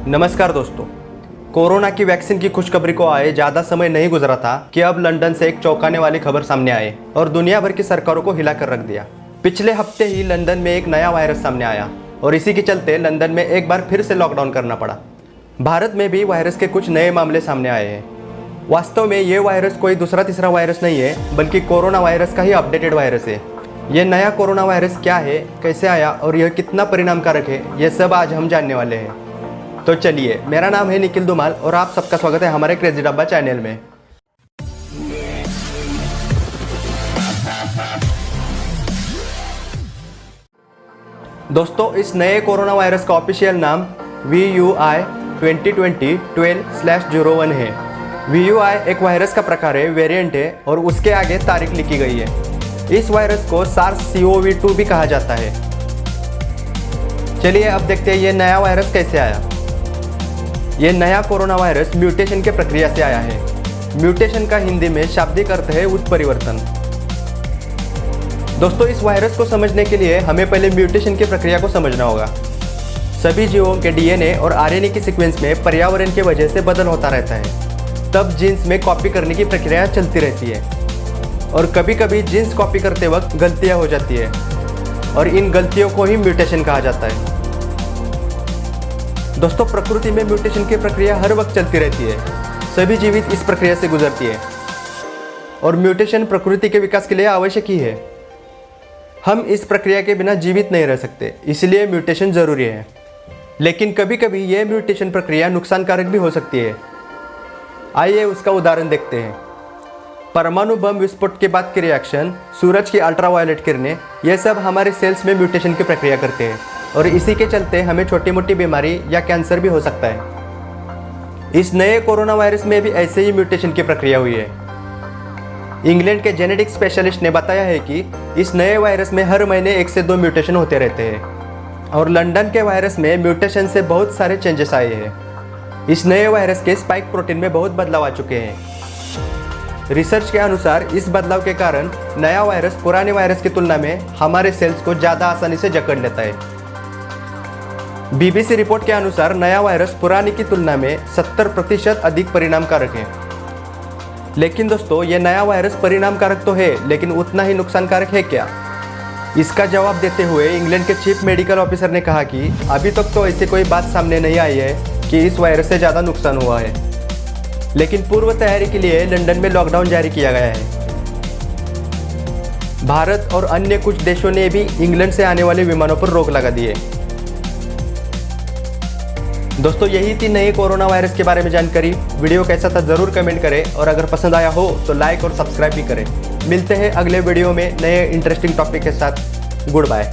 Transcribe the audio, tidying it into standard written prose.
नमस्कार दोस्तों। कोरोना की वैक्सीन की खुशखबरी को आए ज़्यादा समय नहीं गुजरा था कि अब लंदन से एक चौंकाने वाली खबर सामने आई और दुनिया भर की सरकारों को हिलाकर रख दिया। पिछले हफ्ते ही लंदन में एक नया वायरस सामने आया और इसी के चलते लंदन में एक बार फिर से लॉकडाउन करना पड़ा। भारत में भी वायरस के कुछ नए मामले सामने आए हैं। वास्तव में ये वायरस कोई दूसरा तीसरा वायरस नहीं है, बल्कि कोरोना वायरस का ही अपडेटेड वायरस है। ये नया कोरोना वायरस क्या है, कैसे आया और यह कितना परिणामकारक है, ये सब आज हम जानने वाले हैं। तो चलिए, मेरा नाम है निखिल धुमाल और आप सबका स्वागत है हमारे क्रेजी डब्बा चैनल में। दोस्तों, इस नए कोरोना वायरस का ऑफिशियल नाम VUI 2020-12/01 है। VUI एक वायरस का प्रकार है, वेरिएंट है और उसके आगे तारीख लिखी गई है। इस वायरस को SARS-CoV-2 भी कहा जाता है। चलिए अब देखते हैं ये नया वायरस कैसे आया। ये नया कोरोना वायरस म्यूटेशन के प्रक्रिया से आया है। म्यूटेशन का हिंदी में शाब्दिक अर्थ है उत्परिवर्तन। दोस्तों, इस वायरस को समझने के लिए हमें पहले म्यूटेशन की प्रक्रिया को समझना होगा। सभी जीवों के DNA और RNA की सीक्वेंस में पर्यावरण की वजह से बदल होता रहता है। तब जीन्स में कॉपी करने की प्रक्रिया चलती रहती है और कभी कभी जीन्स कॉपी करते वक्त गलतियां हो जाती है और इन गलतियों को ही म्यूटेशन कहा जाता है। दोस्तों, प्रकृति में म्यूटेशन की प्रक्रिया हर वक्त चलती रहती है। सभी जीवित इस प्रक्रिया से गुजरती है और म्यूटेशन प्रकृति के विकास के लिए आवश्यक ही है। हम इस प्रक्रिया के बिना जीवित नहीं रह सकते, इसलिए म्यूटेशन जरूरी है। लेकिन कभी कभी यह म्यूटेशन प्रक्रिया नुकसानकारक भी हो सकती है। आइए उसका उदाहरण देखते हैं। परमाणु बम विस्फोट के बाद के रिएक्शन, सूरज की अल्ट्रावायलेट किरणें, यह सब हमारे सेल्स में म्यूटेशन की प्रक्रिया करते हैं और इसी के चलते हमें छोटी मोटी बीमारी या कैंसर भी हो सकता है। इस नए कोरोना वायरस में भी ऐसे ही म्यूटेशन की प्रक्रिया हुई है। इंग्लैंड के जेनेटिक स्पेशलिस्ट ने बताया है कि इस नए वायरस में हर महीने 1 से 2 म्यूटेशन होते रहते हैं और लंदन के वायरस में म्यूटेशन से बहुत सारे चेंजेस आए हैं। इस नए वायरस के स्पाइक प्रोटीन में बहुत बदलाव आ चुके हैं। रिसर्च के अनुसार इस बदलाव के कारण नया वायरस पुराने वायरस की तुलना में हमारे सेल्स को ज़्यादा आसानी से जकड़ लेता है। BBC रिपोर्ट के अनुसार नया वायरस पुराने की तुलना में 70% अधिक परिणामकारक है। लेकिन दोस्तों, ये नया वायरस परिणामकारक तो है, लेकिन उतना ही नुकसानकारक है क्या? इसका जवाब देते हुए इंग्लैंड के चीफ मेडिकल ऑफिसर ने कहा कि अभी तक तो ऐसी कोई बात सामने नहीं आई है कि इस वायरस से ज़्यादा नुकसान हुआ है। लेकिन पूर्व तैयारी के लिए लंदन में लॉकडाउन जारी किया गया है। भारत और अन्य कुछ देशों ने भी इंग्लैंड से आने वाले विमानों पर रोक लगा दी है। दोस्तों, यही थी नए कोरोना वायरस के बारे में जानकारी। वीडियो कैसा था ज़रूर कमेंट करें और अगर पसंद आया हो तो लाइक और सब्सक्राइब भी करें। मिलते हैं अगले वीडियो में नए इंटरेस्टिंग टॉपिक के साथ। Good bye.